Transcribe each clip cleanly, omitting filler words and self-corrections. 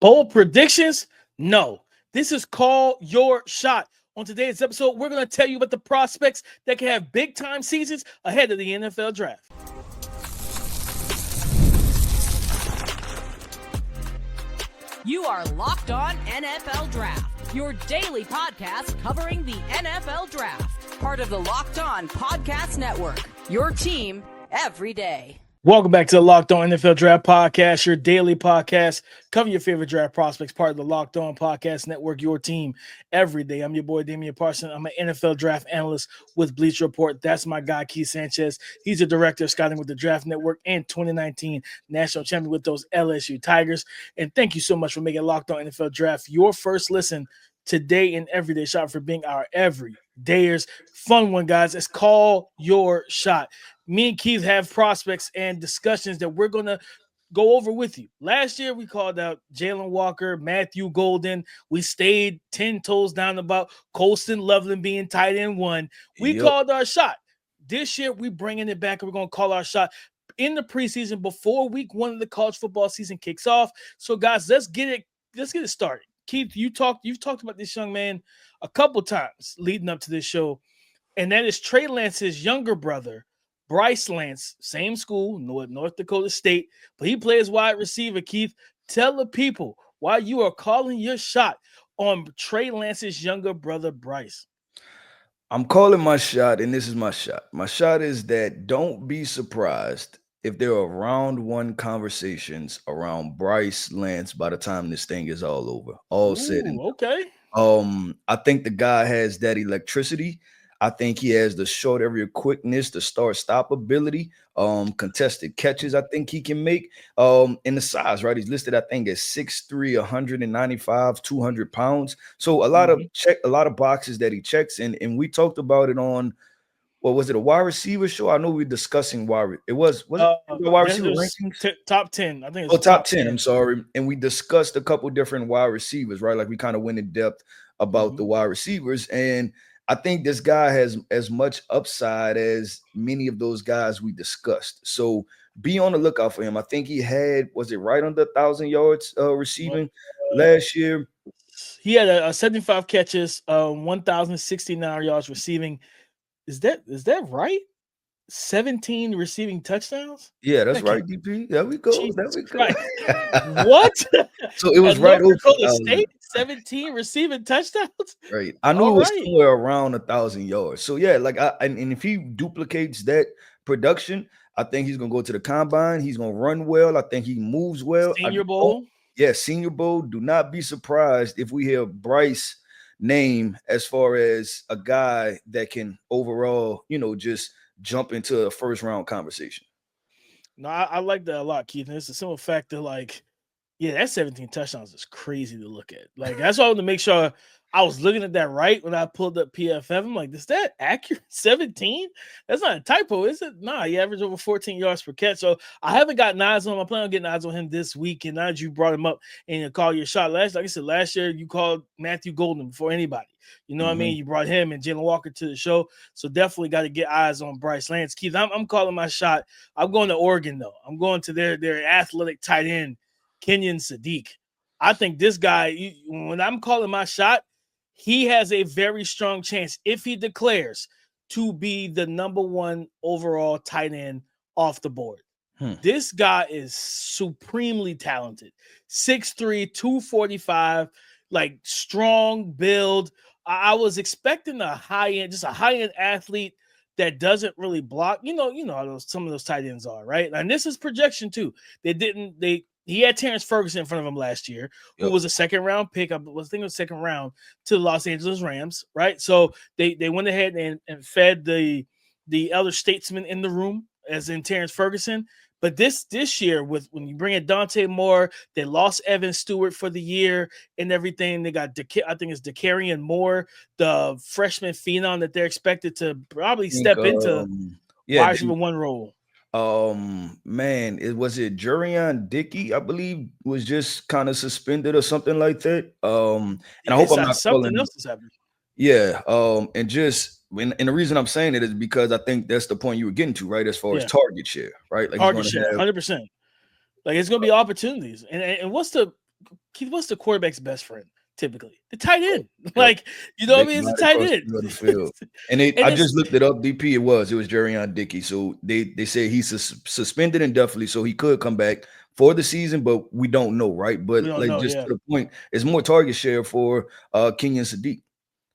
Bold predictions? No. This is Call Your Shot. On today's episode, we're going to tell you about the prospects that can have big-time seasons ahead of the NFL Draft. You are Locked On NFL Draft, your daily podcast covering the NFL Draft. Part of the Locked On Podcast Network, your team every day. Welcome back to the Locked On NFL Draft Podcast, your daily podcast covering your favorite draft prospects, part of the Locked On Podcast Network, your team every day. I'm your boy, Damian Parson. I'm an NFL draft analyst with Bleacher Report. That's my guy, Keyon Sanchez. He's a director of scouting with the Draft Network and 2019 national champion with those LSU Tigers. And thank you so much for making Locked On NFL Draft your first listen today and everyday shot, for being our everydayers. Fun one, guys. It's Call Your Shot. Me and Keith have prospects and discussions that we're going to go over with you. Last year, we called out Jalen Walker, Matthew Golden. We stayed 10 toes down about Colston Loveland being tight end one. We called our shot. This year, we're bringing it back, and we're going to call our shot in the preseason before week one of the college football season kicks off. So, guys, let's get it started. Keith, you've talked about this young man a couple times leading up to this show, and that is Trey Lance's younger brother, Bryce Lance, same school, North Dakota State, but he plays wide receiver. Keith, tell the people why you are calling your shot on Trey Lance's younger brother, Bryce. I'm calling my shot, and this is my shot. My shot is that don't be surprised if there are round one conversations around Bryce Lance by the time this thing is all over, all said and okay. I think the guy has that electricity. I think he has the short area quickness, the start-stop ability, contested catches I think he can make, in the size, right? He's listed, I think, at 6'3", 195, 200 pounds. So a lot of boxes that he checks, and we talked about it on, what was it, a wide receiver show? I know we were discussing wide receiver rankings? Top 10. I think it's top 10. I'm sorry. And we discussed a couple different wide receivers, right? Like we kind of went in depth about the wide receivers, and I think this guy has as much upside as many of those guys we discussed. So be on the lookout for him. I think he had, was it right under 1,000 yards receiving last year? He had 75 catches, 1,069 yards receiving. Is that right? 17 receiving touchdowns? Yeah, that's right, DP. There we go. What? So it was right over Dakota State, 17 receiving touchdowns. Right. I knew it was somewhere around 1,000 yards. So yeah, and if he duplicates that production, I think he's gonna go to the combine. He's gonna run well. I think he moves well. Senior Bowl. Yeah, Senior Bowl. Do not be surprised if we hear Bryce name as far as a guy that can overall, just jump into a first round conversation. No, I like that a lot, Keith. And it's a simple fact that, that 17 touchdowns is crazy to look at. That's why I wanted to make sure I was looking at that right when I pulled up PFF. I'm like, is that accurate? 17? That's not a typo, is it? Nah, he averaged over 14 yards per catch. So I haven't gotten eyes on him. I plan on getting eyes on him this week. And now that you brought him up and you call your shot like I said, last year you called Matthew Golden before anybody. You know what I mean? You brought him and Jalen Walker to the show. So definitely got to get eyes on Bryce Lance. Keith, I'm calling my shot. I'm going to Oregon, though. I'm going to their athletic tight end, Kenyon Sadiq. I think this guy, when I'm calling my shot, he has a very strong chance, if he declares, to be the number one overall tight end off the board. This guy is supremely talented. 6'3", 245, strong build. I was expecting a high-end athlete that doesn't really block. You know how some of those tight ends are, right? And this is projection too. He had Terrence Ferguson in front of him last year, who was a second-round pick. I think it was second round to the Los Angeles Rams, right? So they went ahead and fed the elder statesman in the room, as in Terrence Ferguson. But this year, when you bring in Dante Moore, they lost Evan Stewart for the year and everything. They got I think it's Dakarian Moore, the freshman phenom that they're expected to probably step into wide receiver one role. Was it Jurion Dickey, I believe, was just kind of suspended or something like that. And I hope I'm not something else is happening. Yeah. And the reason I'm saying it is because I think that's the point you were getting to, right? As far as target share, right? Target share, 100%. It's going to be opportunities. And what's the Keith, what's the quarterback's best friend? Typically, the tight end. Yep. Like, you know what I mean? It's the tight Across end. the middle of the field. And I just looked it up. DP, it was Jerion Dickey. So they say he's suspended indefinitely, so he could come back for the season, but we don't know, right? But we don't like know, just yeah. to the point, it's more target share for Kenyon Sadiq.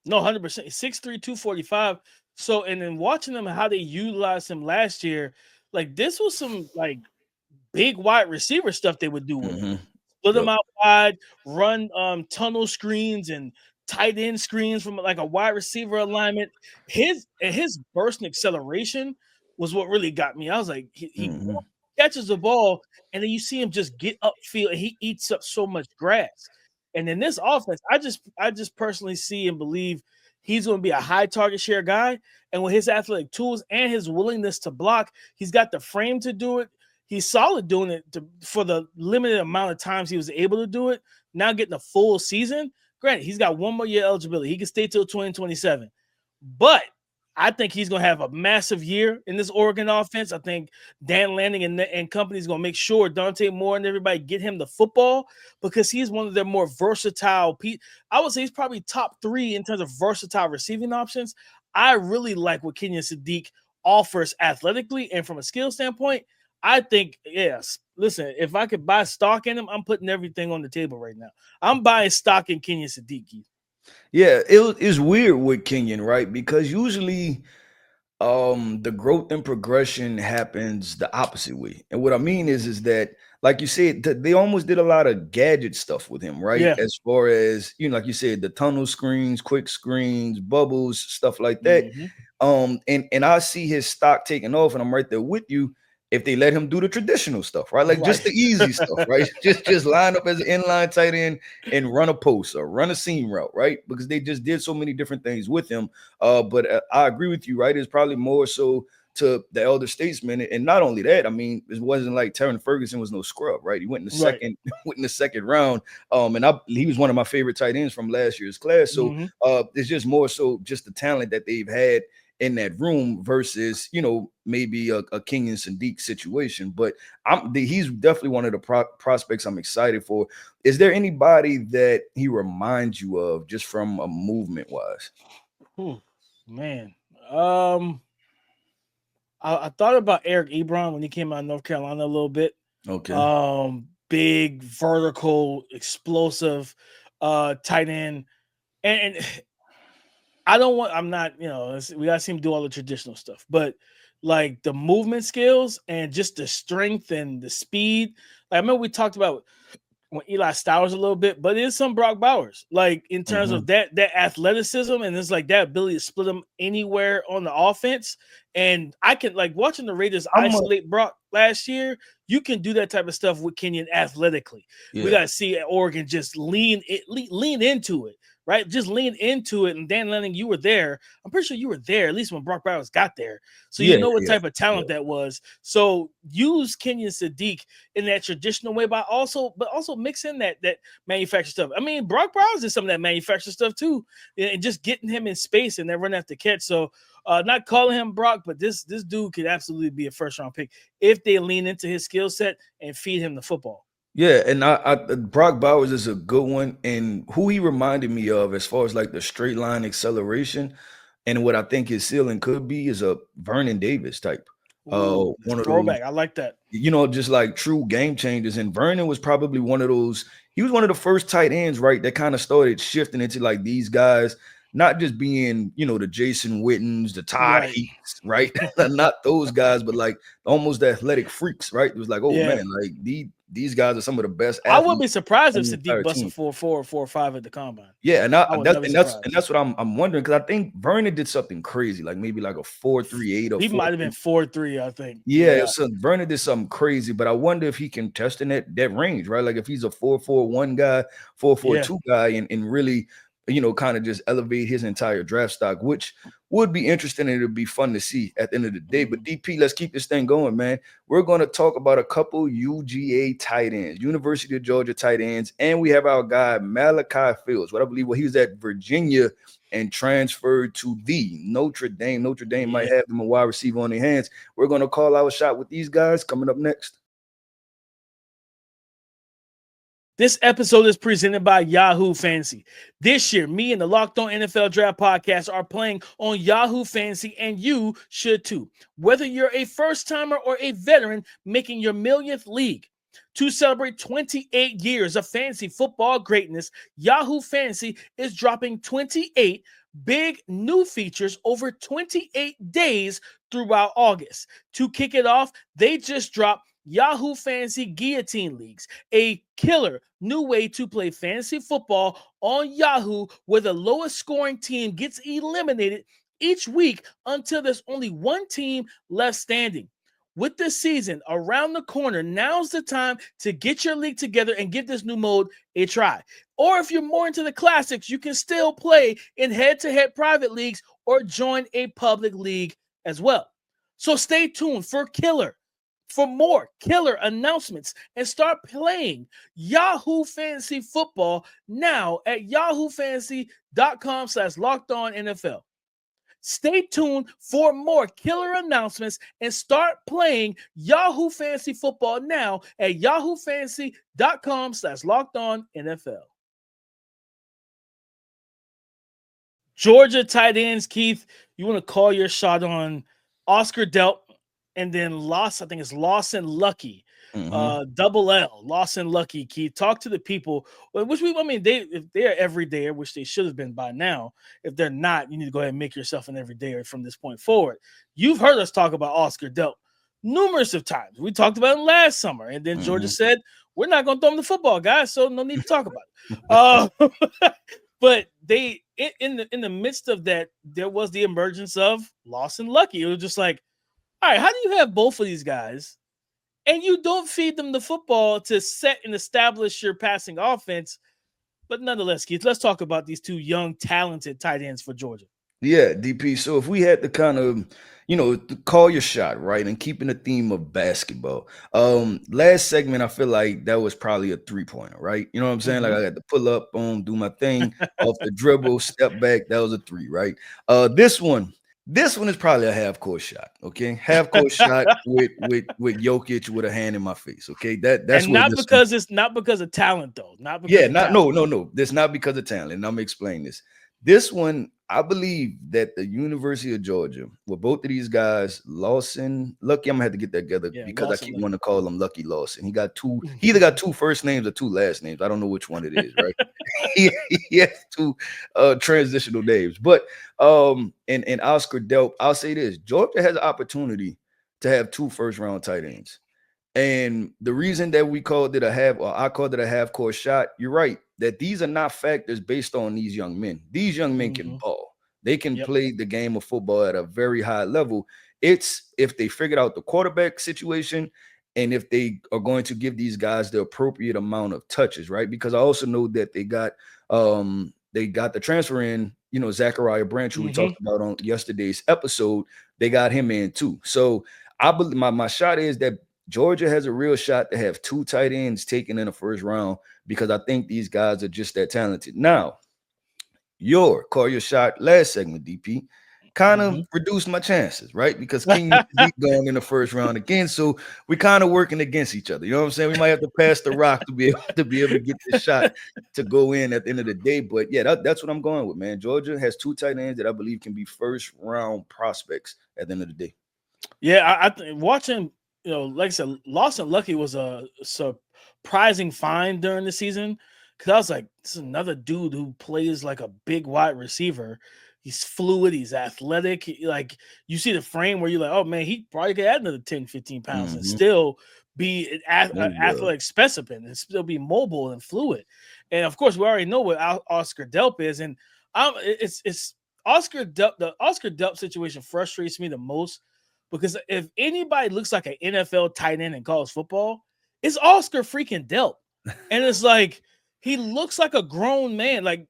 No, 100%. 6'3", 245. So, and then watching them how they utilized him last year, like this was some like big wide receiver stuff they would do with him. Split them out wide, run tunnel screens and tight end screens from like a wide receiver alignment. His burst and acceleration was what really got me. I was like, he catches the ball, and then you see him just get upfield, and he eats up so much grass. And in this offense, I just personally see and believe he's going to be a high target share guy. And with his athletic tools and his willingness to block, he's got the frame to do it. He's solid doing it for the limited amount of times he was able to do it. Now getting a full season. Granted, he's got 1 more year eligibility. He can stay till 2027. But I think he's going to have a massive year in this Oregon offense. I think Dan Lanning and company is going to make sure Dante Moore and everybody get him the football because he's one of their more versatile. I would say he's probably top 3 in terms of versatile receiving options. I really like what Kenyon Sadiq offers athletically and from a skill standpoint. I think, yes, listen, if I could buy stock in him, I'm putting everything on the table right now. I'm buying stock in Kenyon Sadiq. Yeah, it is weird with Kenyon, right? Because usually the growth and progression happens the opposite way. And what I mean is that, like you said, they almost did a lot of gadget stuff with him, right? Yeah. As far as, like you said, the tunnel screens, quick screens, bubbles, stuff like that. And I see his stock taking off, and I'm right there with you. If they let him do the traditional stuff, right? Like just the easy stuff, right? just line up as an inline tight end and run a post or run a seam route, right? Because they just did so many different things with him. But I agree with you, right? It's probably more so to the elder statesman. And not only that, I mean, it wasn't like Terran Ferguson was no scrub, right? He went in the second round. And he was one of my favorite tight ends from last year's class. So it's just more so just the talent that they've had in that room versus, maybe a Kenyon Sadiq situation. But he's definitely one of the prospects I'm excited for. Is there anybody that he reminds you of just from a movement wise? Man. I thought about Eric Ebron when he came out of North Carolina a little bit. Okay. Big, vertical, explosive tight end. And I'm not, we got to see him do all the traditional stuff, but like the movement skills and just the strength and the speed. Like, I remember we talked about when Eli Stowers a little bit, but it is some Brock Bowers, like in terms of that athleticism, and it's like that ability to split them anywhere on the offense. And I can, like, watching the Raiders isolate Brock last year, you can do that type of stuff with Kenyon athletically. Yeah. We got to see Oregon just lean into it. Right, just lean into it. And Dan Lanning, you were there. I'm pretty sure you were there, at least when Brock Bowers got there. So you know what type of talent that was. So use Kenyon Sadiq in that traditional way, but also mix in that manufactured stuff. I mean, Brock Bowers did some of that manufactured stuff too, and just getting him in space and then run after catch. So not calling him Brock, but this dude could absolutely be a first round pick if they lean into his skill set and feed him the football. Yeah, and Brock Bowers is a good one, and who he reminded me of as far as like the straight line acceleration, and what I think his ceiling could be is a Vernon Davis type. One of throwback. Those, I like that. Just like true game changers. And Vernon was probably one of those. He was one of the first tight ends, right, that kind of started shifting into like these guys. Not just being, the Jason Wittens, the Todd Heats, right? Not those guys, but like almost the athletic freaks, right? It was like, man, like these guys are some of the best athletes. I wouldn't be surprised if Sadiq busted 4.4 or 4.5 at the combine. Yeah, and that's what I'm wondering, because I think Vernon did something crazy, like maybe like a 4.38 or he might have been 4.3, I think. Yeah, so Vernon did something crazy, but I wonder if he can test in that range, right? Like if he's a 4.41 guy, 4.42 guy, and really, kind of just elevate his entire draft stock, which would be interesting and it'd be fun to see at the end of the day. But DP, let's keep this thing going, man. We're going to talk about a couple UGA tight ends, University of Georgia tight ends, and we have our guy Malachi Fields. He was at Virginia and transferred to the Notre Dame. Notre Dame might have them a wide receiver on their hands. We're going to call our shot with these guys coming up next. This episode is presented by Yahoo Fantasy. This year, me and the Locked On NFL Draft Podcast are playing on Yahoo Fantasy, and you should too. Whether you're a first-timer or a veteran making your millionth league. To celebrate 28 years of fantasy football greatness, Yahoo Fantasy is dropping 28 big new features over 28 days throughout August. To kick it off, they just dropped Yahoo Fantasy Guillotine Leagues, a killer new way to play fantasy football on Yahoo, where the lowest scoring team gets eliminated each week until there's only one team left standing. With this season around the corner, now's the time to get your league together and give this new mode a try. Or if you're more into the classics, you can still play in head-to-head private leagues or join a public league as well. So stay tuned for more killer announcements and start playing Yahoo Fantasy Football now at yahoofantasy.com/lockedonnfl. Stay tuned for more killer announcements and start playing Yahoo Fantasy Football now at yahoofantasy.com/lockedonnfl. Georgia tight ends, Keith, you want to call your shot on Oscar Delp and then Lawson Luckie. Double L, Lawson Luckie. Keith, talk to the people. If they're everyday, which they should have been by now. If they're not, you need to go ahead and make yourself an everydayer from this point forward. You've heard us talk about Oscar Delp numerous of times. We talked about him last summer, and then Georgia said, we're not going to throw him the football, guys, so no need to talk about it. But they, in the midst of that, there was the emergence of Lawson Luckie. It was just like, all right, how do you have both of these guys and you don't feed them the football to set and establish your passing offense? But nonetheless, Keith, let's talk about these two young, talented tight ends for Georgia. Yeah, DP. So if we had to kind of, call your shot, right, and keeping the theme of basketball. Last segment, I feel like that was probably a 3-pointer, right? You know what I'm saying? Like I got to pull up, do my thing off the dribble, step back. That was a 3, right? This one is probably a half-court shot, okay? Half-court shot with Jokic with a hand in my face, okay? That's and not because it's not because of talent, though. Not because no. That's not because of talent. And I'm explaining this. This one, I believe that the University of Georgia, with both of these guys, Lawson, Luckie, I'm gonna have to get that together because I keep wanting to call him Lucky Lawson. He either got 2 first names or 2 last names. I don't know which one it is, right? he has 2 transitional names. But and Oscar Delp, I'll say this: Georgia has an opportunity to have 2 first-round tight ends. And the reason that I called it a half-court shot, you're right, that these are not factors based on these young men. These young men can ball. They can play the game of football at a very high level. It's if they figured out the quarterback situation and if they are going to give these guys the appropriate amount of touches, right? Because I also know that they got the transfer in, Zachariah Branch, who we talked about on yesterday's episode. They got him in too. So I believe my shot is that Georgia has a real shot to have 2 tight ends taken in the first round because I think these guys are just that talented. Now, call your shot last segment, DP, kind of reduced my chances, right? Because Kenyon Sadiq going in the first round again, so we're kind of working against each other. You know what I'm saying? We might have to pass the rock to be able to get this shot to go in at the end of the day. But yeah, that's what I'm going with, man. Georgia has 2 tight ends that I believe can be first round prospects at the end of the day. Yeah, I think watching. Like I said, Lawson Luckie was a surprising find during the season because I was like, this is another dude who plays like a big wide receiver. He's fluid. He's athletic. Like you see the frame where you're like, oh, man, he probably could add another 10, 15 pounds and still be an athletic specimen and still be mobile and fluid. And, of course, we already know what Oscar Delp is. And it's Oscar Delp. The Oscar Delp situation frustrates me the most. Because if anybody looks like an NFL tight end in college football, it's Oscar freaking Delp. And it's like, he looks like a grown man. Like,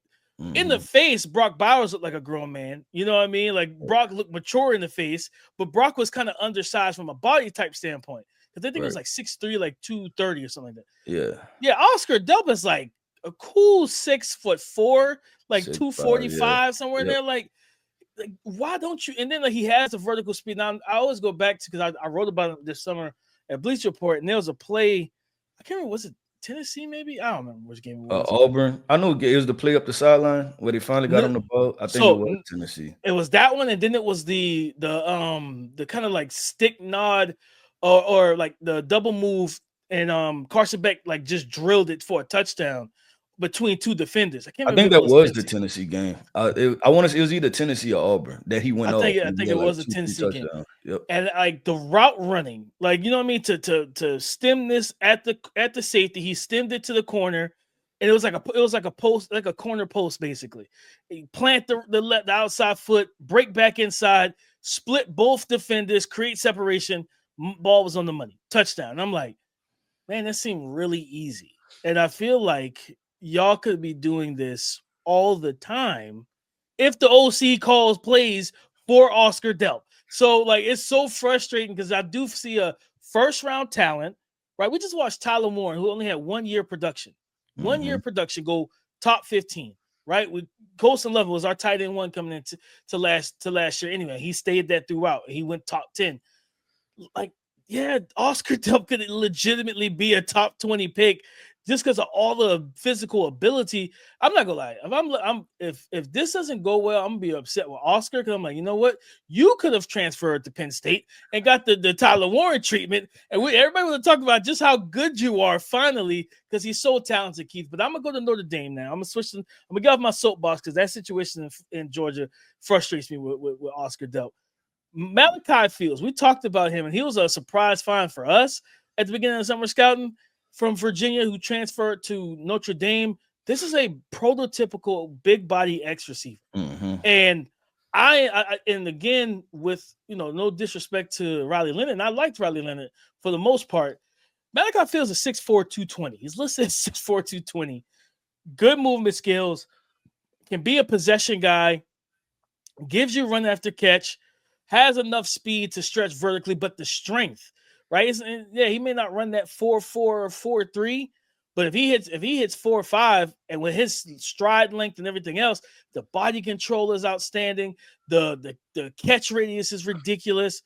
in the face, Brock Bowers looked like a grown man. You know what I mean? Like, Brock looked mature in the face, but Brock was kind of undersized from a body type standpoint. Because I think it was like 6'3", like 230 or something like that. Yeah. Yeah, Oscar Delp is like a cool 6'4", like 245, somewhere in there. Like, why don't you? And then he has a vertical speed. Now I always go back to because I wrote about it this summer at Bleacher Report, and there was a play. I can't remember, was it Tennessee, maybe? I don't remember which game it was. Auburn. I know it was the play up the sideline where they finally got on the ball. I think it was Tennessee. It was that one, and then it was the kind of like stick nod or like the double move, and Carson Beck like just drilled it for a touchdown between two defenders. I think that was the Tennessee game. I want to say it was either Tennessee or Auburn that he went off. I think it was a Tennessee game. Yep. And like the route running, like you know what I mean, to stem this at the safety, he stemmed it to the corner, and it was like a post, like a corner post basically. He plant the outside foot, break back inside, split both defenders, create separation. Ball was on the money, touchdown. And I'm like, man, that seemed really easy, and I feel like y'all could be doing this all the time if the OC calls plays for Oscar Delp. So, like, it's so frustrating because I do see a first-round talent, right? We just watched Tyler Warren, who only had 1 year production. 1 year production, go top 15, right? Colson Level was our tight end one coming into last year. Anyway, he stayed that throughout. He went top 10. Like, yeah, Oscar Delp could legitimately be a top 20 pick just because of all the physical ability. I'm not gonna lie. If this doesn't go well, I'm gonna be upset with Oscar because I'm like, you know what? You could have transferred to Penn State and got the Tyler Warren treatment, and everybody would have talked about just how good you are finally because he's so talented, Keith. But I'm gonna go to Notre Dame now. I'm gonna get off my soapbox because that situation in Georgia frustrates me with Oscar Delp. Malachi Fields, we talked about him, and he was a surprise find for us at the beginning of summer scouting from Virginia, who transferred to Notre Dame. This is a prototypical big body X receiver. And I and again, with no disrespect to Riley Leonard, and I liked Riley Leonard for the most part. Malachi Fields is 6'4", 220. He's listed as 6'4", 220. Good movement skills, can be a possession guy, gives you run after catch, has enough speed to stretch vertically, but the strength, right? He may not run that 4.4 or 4.3, but if he hits 4.5, and with his stride length and everything else, the body control is outstanding. The catch radius is ridiculous.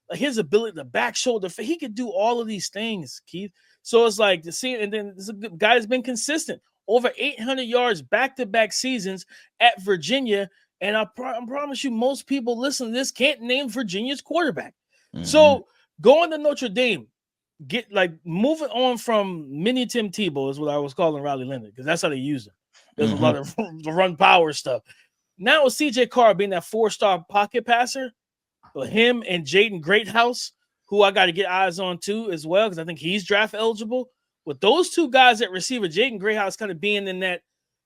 Like his ability, the back shoulder, he could do all of these things, Keith. So it's like to see, and then this is a guy that's been consistent, over 800 yards back-to-back seasons at Virginia. And I promise you, most people listening to this can't name Virginia's quarterback. So going to Notre Dame, moving on from mini Tim Tebow is what I was calling Riley Leonard because that's how they use him. There's a lot of the run power stuff. Now with CJ Carr being that 4-star pocket passer, but him and Jaden Greathouse, who I got to get eyes on too as well because I think he's draft eligible. With those two guys at receiver, Jaden Greathouse kind of being in that,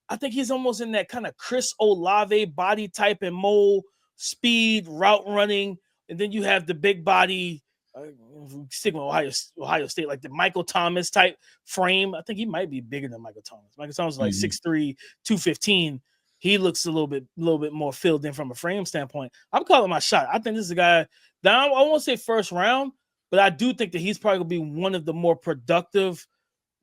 I think he's almost in that kind of Chris Olave body type and mold, speed, route running. And then you have the big body, sticking with Ohio State, like the Michael Thomas type frame. I think he might be bigger than Michael Thomas. Michael Thomas is like 6'3", 215. He looks a little bit more filled in from a frame standpoint. I'm calling my shot. I think this is a guy that I won't say first round, but I do think that he's probably going to be one of the more productive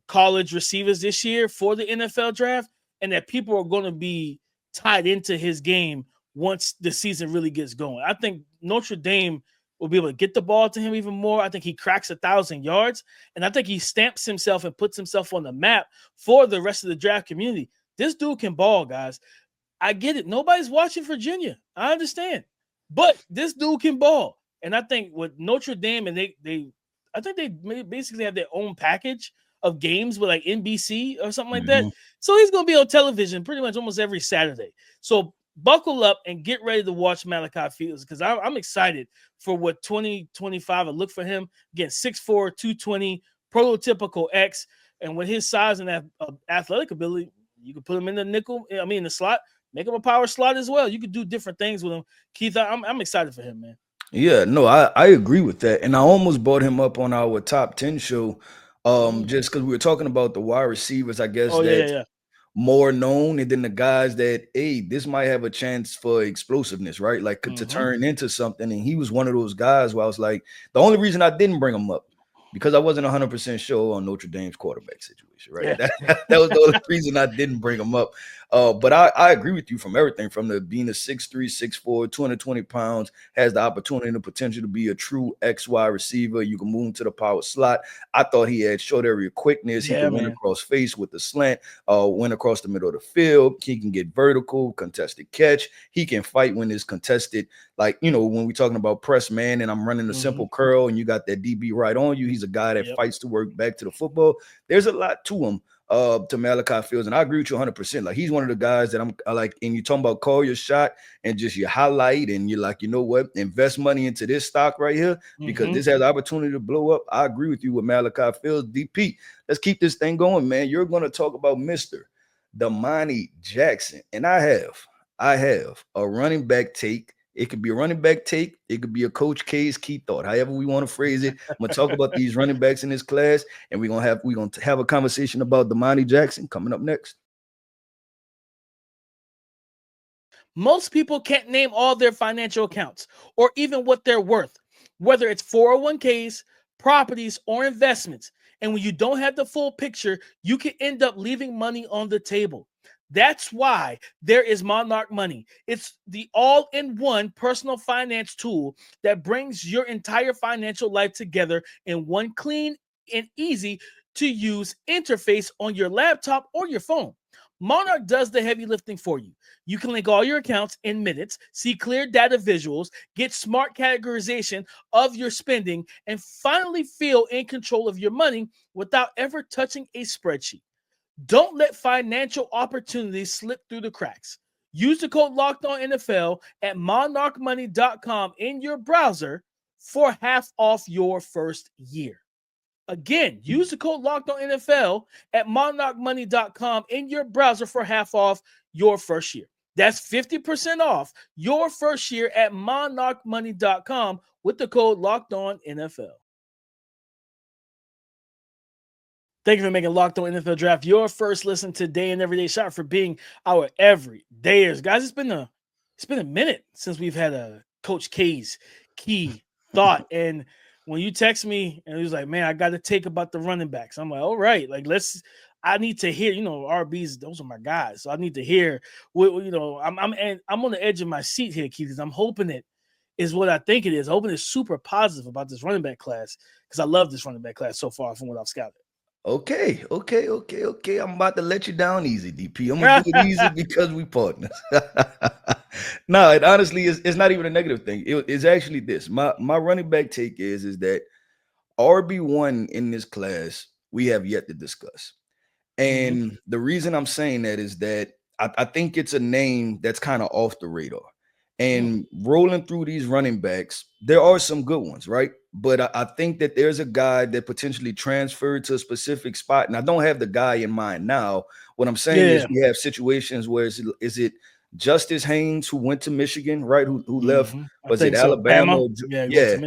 college receivers this year for the NFL draft, and that people are going to be tied into his game once the season really gets going. I think Notre Dame will be able to get the ball to him even more. I think he cracks 1,000 yards, and I think he stamps himself and puts himself on the map for the rest of the draft community. This dude can ball, guys. I get it. Nobody's watching Virginia. I understand. But this dude can ball. And I think with Notre Dame, and I think they basically have their own package of games with like NBC or something like that. So he's going to be on television pretty much almost every Saturday. So buckle up and get ready to watch Malachi Fields because I'm excited for what 2025 will look for him. Again, 6'4", 220, prototypical X. And with his size and athletic ability, you can put him in the slot, make him a power slot as well. You could do different things with him. Keith, I'm excited for him, man. Yeah, no, I agree with that. And I almost brought him up on our top 10 show just because we were talking about the wide receivers, I guess, more known, and then the guys that, hey, this might have a chance for explosiveness, right? Like to turn into something. And he was one of those guys where I was like, the only reason I didn't bring him up because I wasn't 100% sure on Notre Dame's quarterback situation, right? Yeah. That was the only reason I didn't bring him up. But I agree with you from everything, from the being a 6'3", 6'4", 220 pounds, has the opportunity and the potential to be a true XY receiver. You can move him to the power slot. I thought he had short area quickness. He Yeah, could win man. across face with the slant, win across the middle of the field. He can get vertical, contested catch. He can fight when it's contested. Like, when we're talking about press man and I'm running a simple curl and you got that DB right on you, he's a guy that fights to work back to the football. There's a lot to him, to Malachi Fields. And I agree with you 100%. Like, he's one of the guys that I like, and you're talking about call your shot and just your highlight. And you're like, you know what? Invest money into this stock right here because this has the opportunity to blow up. I agree with you with Malachi Fields. DP, let's keep this thing going, man. You're going to talk about Mr. Domani Jackson. And I have a running back take. It could be a running back take. It could be a Coach K's key thought. However we want to phrase it. I'm gonna talk about these running backs in this class, and we're gonna have a conversation about Damani Jackson coming up next. Most people can't name all their financial accounts or even what they're worth, whether it's 401ks, properties, or investments. And when you don't have the full picture, you can end up leaving money on the table. That's why there is Monarch Money. It's the all-in-one personal finance tool that brings your entire financial life together in one clean and easy to use interface on your laptop or your phone. Monarch does the heavy lifting for you. You can link all your accounts in minutes, see clear data visuals, get smart categorization of your spending, and finally feel in control of your money without ever touching a spreadsheet. Don't let financial opportunities slip through the cracks. Use the code LOCKEDONNFL at monarchmoney.com in your browser for half off your first year. Again, use the code LOCKEDONNFL at monarchmoney.com in your browser for half off your first year. That's 50% off your first year at monarchmoney.com with the code LOCKEDONNFL. Thank you for making Locked On NFL Draft your first listen today and everyday shot, for being our everydayers. Guys, it's been a minute since we've had a Coach K's key thought. And when you text me and he was like, man, I got to take about the running backs. I'm like, all right, like I need to hear, RBs, those are my guys. So I need to hear what, I'm on the edge of my seat here, Keith, because I'm hoping it is what I think it is. I'm hoping it's super positive about this running back class, because I love this running back class so far from what I've scouted. Okay. I'm about to let you down easy, DP. I'm gonna do it easy because we partners. No, it honestly it's not even a negative thing. It's actually this. My running back take is that RB1 in this class we have yet to discuss. And the reason I'm saying that is that I think it's a name that's kind of off the radar. And rolling through these running backs, there are some good ones, right? But I think that there's a guy that potentially transferred to a specific spot. And I don't have the guy in mind now. What I'm saying is we have situations where is it Justice Haynes, who went to Michigan, right? Who left? Was it Alabama? Yeah.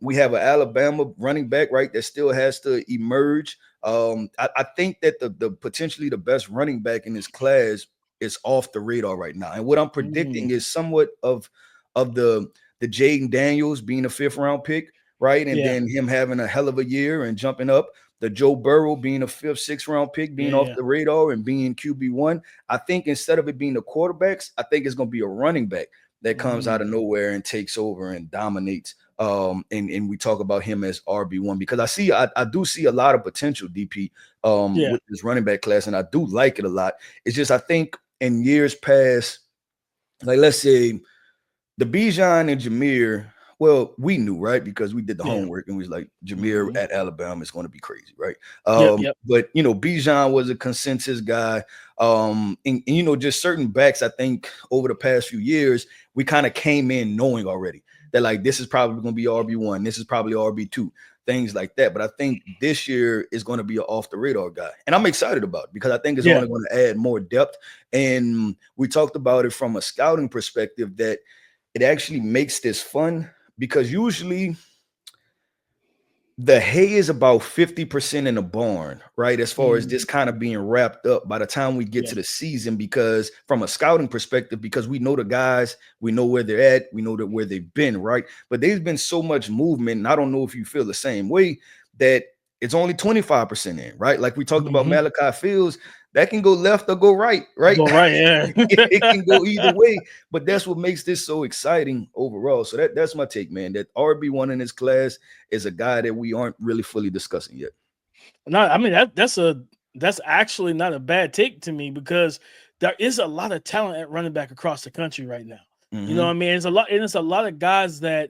We have an Alabama running back, right, that still has to emerge. I think that the potentially the best running back in this class is off the radar right now. And what I'm predicting is somewhat of the Jaden Daniels being a 5th round pick, right? And then him having a hell of a year and jumping up. The Joe Burrow being a 5th, 6th round pick, being off the radar and being QB1. I think instead of it being the quarterbacks, I think it's going to be a running back that comes out of nowhere and takes over and dominates. And we talk about him as RB1 because I do see a lot of potential, DP, with this running back class, and I do like it a lot. It's just I think in years past, like let's say the Bijan and Jameer, well, we knew, right? Because we did the homework and we was like, Jameer at Alabama is going to be crazy, right? But Bijan was a consensus guy. And just certain backs, I think over the past few years, we kind of came in knowing already that like this is probably going to be RB1, this is probably RB2, things like that. But I think this year is going to be an off the radar guy, and I'm excited about it because I think it's only going to add more depth. And we talked about it from a scouting perspective that it actually makes this fun because usually the hay is about 50% in the barn, right? As far as this kind of being wrapped up by the time we get to the season, because from a scouting perspective, because we know the guys, we know where they're at, we know where they've been, right? But there's been so much movement, and I don't know if you feel the same way, that it's only 25% in, right? Like we talked about Mhm. Malachi Fields, that can go left or go right, right? Go right, yeah. It can go either way, but that's what makes this so exciting overall. So that's my take, man. That RB1 in his class is a guy that we aren't really fully discussing yet. No, I mean that's actually not a bad take to me because there is a lot of talent at running back across the country right now. You know what I mean? It's a lot of guys that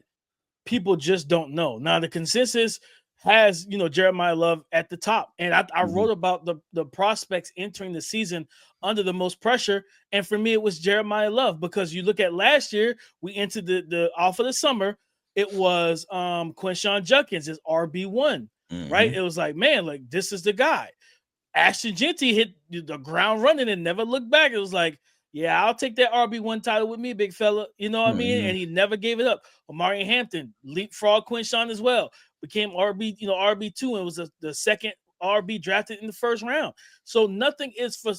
people just don't know. Now the consensus has, Jeremiah Love at the top. And I wrote about the prospects entering the season under the most pressure. And for me, it was Jeremiah Love, because you look at last year, we entered the off of the summer. It was Quinshon Judkins is RB1, right? It was like, man, like this is the guy. Ashton Genty hit the ground running and never looked back. It was like, yeah, I'll take that RB1 title with me, big fella. You know what I mean? And he never gave it up. Omari Hampton leapfrog Quinshon as well. Became RB2 and was the second RB drafted in the first round. So nothing is for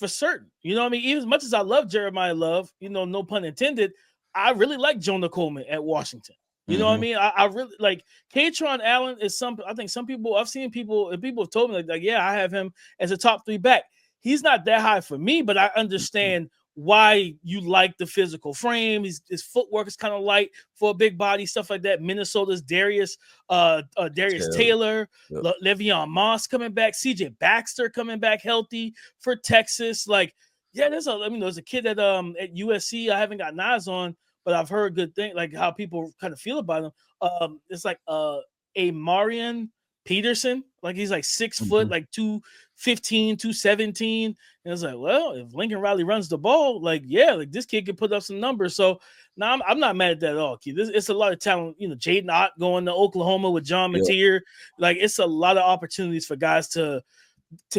certain. You know what I mean? Even as much as I love Jeremiah Love, no pun intended, I really like Jonah Coleman at Washington. You know what I mean? I really like Katron Allen is I think some people, I've seen people, and people have told me like, yeah, I have him as a top 3 back. He's not that high for me, but I understand why you like the physical frame. His footwork is kind of light for a big body, stuff like that. Minnesota's Darius Taylor, Le'Veon Moss coming back, CJ Baxter coming back healthy for Texas. Like, yeah, there's a kid at USC I haven't got eyes on, but I've heard good things, like how people kind of feel about him. It's like a Marion Peterson, like he's like 6 foot, like 215, 217. And it's like, well, if Lincoln Riley runs the ball, like, yeah, like this kid can put up some numbers. So now I'm not mad at that at all, kid. It's a lot of talent. Jaden Ott going to Oklahoma with John Mateer. Like, it's a lot of opportunities for guys to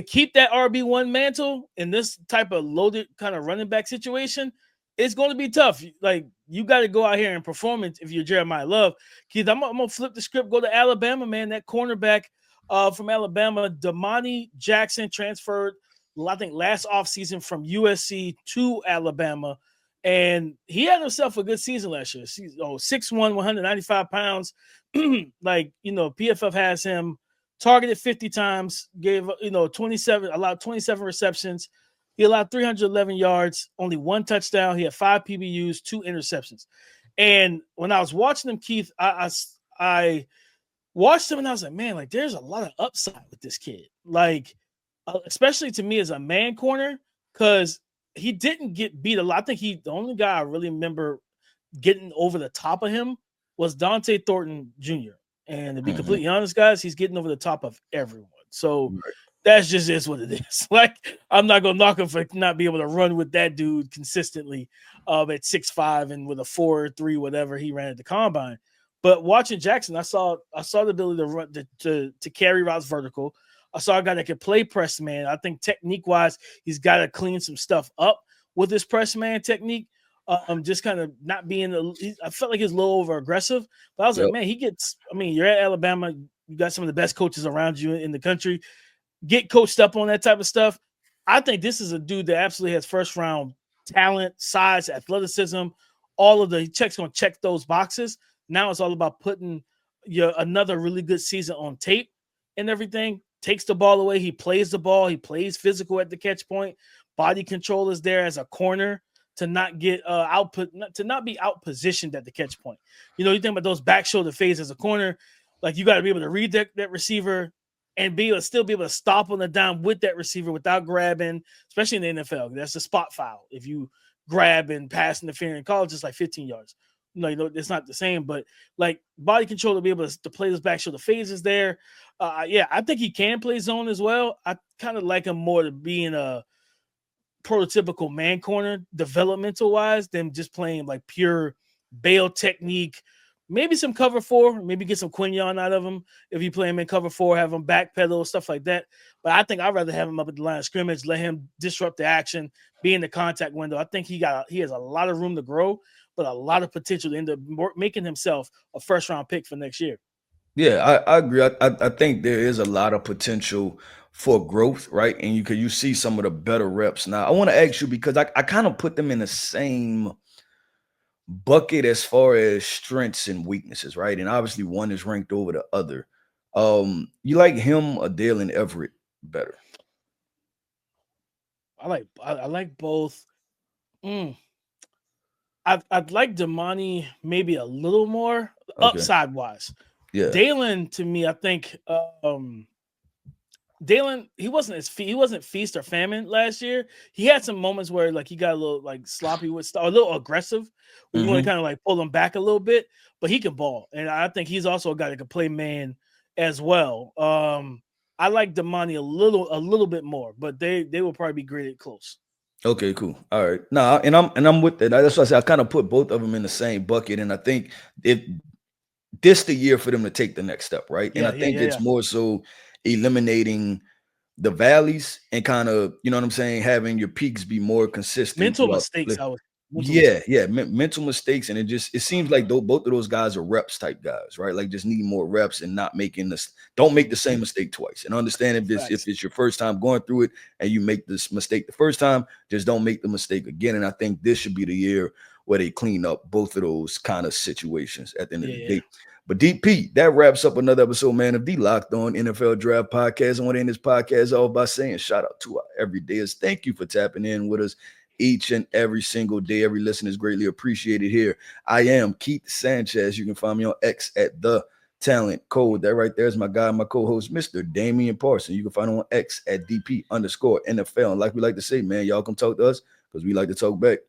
keep that RB1 mantle in this type of loaded kind of running back situation. It's going to be tough. Like, you got to go out here and perform it if you're Jeremiah Love. Keith, I'm going to flip the script, go to Alabama, man. That cornerback from Alabama, Domani Jackson, transferred, I think, last offseason from USC to Alabama. And he had himself a good season last year. 6'1", 195 pounds. PFF has him targeted 50 times, gave, allowed 27 receptions. He allowed 311 yards, only 1 touchdown. He had 5 PBUs, 2 interceptions. And when I was watching him, Keith, I watched him and I was like, man, like there's a lot of upside with this kid. Like, especially to me as a man corner, because he didn't get beat a lot. I think the only guy I really remember getting over the top of him was Dante Thornton Jr. And to be completely honest, guys, he's getting over the top of everyone. So that's just is what it is. Like, I'm not gonna knock him for not being able to run with that dude consistently at 6'5" and with a 4.3 whatever he ran at the combine. But watching Jackson, I saw the ability to run to carry routes vertical. I saw a guy that could play press man. I think technique wise, he's got to clean some stuff up with his press man technique. Just kind of not being I felt like he's a little over aggressive, but I was like, man, you're at Alabama, you got some of the best coaches around you in the country. Get coached up on that type of stuff. I think this is a dude that absolutely has first round talent, size, athleticism, all of the checks going to check those boxes. Now it's all about putting another really good season on tape and everything. Takes the ball away. He plays the ball. He plays physical at the catch point. Body control is there as a corner to not get to not be out positioned at the catch point. You think about those back shoulder fades as a corner, like you got to be able to read that receiver and still be able to stop on the down with that receiver without grabbing, especially in the NFL. That's a spot foul. If you grab and pass interference in college, it's like 15 yards. It's not the same, but like body control to be able to play those back shoulder phases there. I think he can play zone as well. I kind of like him more to being a prototypical man corner developmental wise than just playing like pure bail technique. Maybe some cover 4, maybe get some Kenyon out of him if you play him in cover 4, have him backpedal, stuff like that. But I think I'd rather have him up at the line of scrimmage, let him disrupt the action, be in the contact window. I think he has a lot of room to grow, but a lot of potential to end up making himself a first-round pick for next year. Yeah, I agree. I think there is a lot of potential for growth, right? And you see some of the better reps. Now, I want to ask you, because I kind of put them in the same bucket as far as strengths and weaknesses, right? And obviously one is ranked over the other. You like him or Dalen Everett better? I like both. I'd like Damani maybe a little more upside wise. Yeah. Dalen, to me, I think Dalen, he wasn't feast or famine last year. He had some moments where like he got a little like sloppy with stuff, a little aggressive, where you want to kind of like pull him back a little bit, but he can ball. And I think he's also a guy that can play man as well. I like Damani a little bit more, but they will probably be graded close. Okay, cool. All right. Nah, and I'm with that. That's why I said I kind of put both of them in the same bucket. And I think if this the year for them to take the next step, right? And I think it's more so eliminating the valleys and kind of, you know what I'm saying, having your peaks be more consistent. Mental mistakes. Mental mistakes. And it seems like both of those guys are reps type guys, right? Like just need more reps and not making this. Don't make the same mistake twice. And understand if it's your first time going through it and you make this mistake the first time, just don't make the mistake again. And I think this should be the year where they clean up both of those kind of situations at the end of the day. But DP, that wraps up another episode, man, of the Locked On NFL Draft Podcast. I want to end this podcast off by saying shout out to our everydayers. Thank you for tapping in with us each and every single day. Every listener is greatly appreciated here. I am Keith Sanchez. You can find me on X at The Talent Code. That right there is my guy, my co-host, Mr. Damian Parson. You can find him on X at DP_NFL. And like we like to say, man, y'all come talk to us because we like to talk back.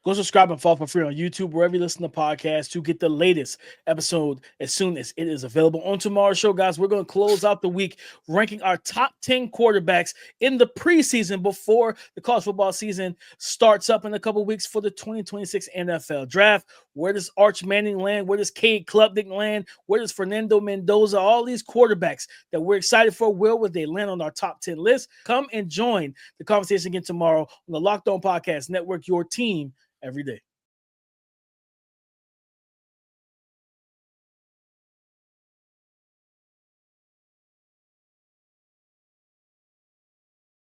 Go subscribe and follow for free on YouTube, wherever you listen to podcasts, to get the latest episode as soon as it is available. On tomorrow's show, guys, we're going to close out the week ranking our top 10 quarterbacks in the preseason before the college football season starts up in a couple weeks for the 2026 NFL Draft. Where does Arch Manning land? Where does Cade Klubnik land? Where does Fernando Mendoza? All these quarterbacks that we're excited for, where would they land on our top 10 list? Come and join the conversation again tomorrow on the Locked On Podcast Network, your team every day.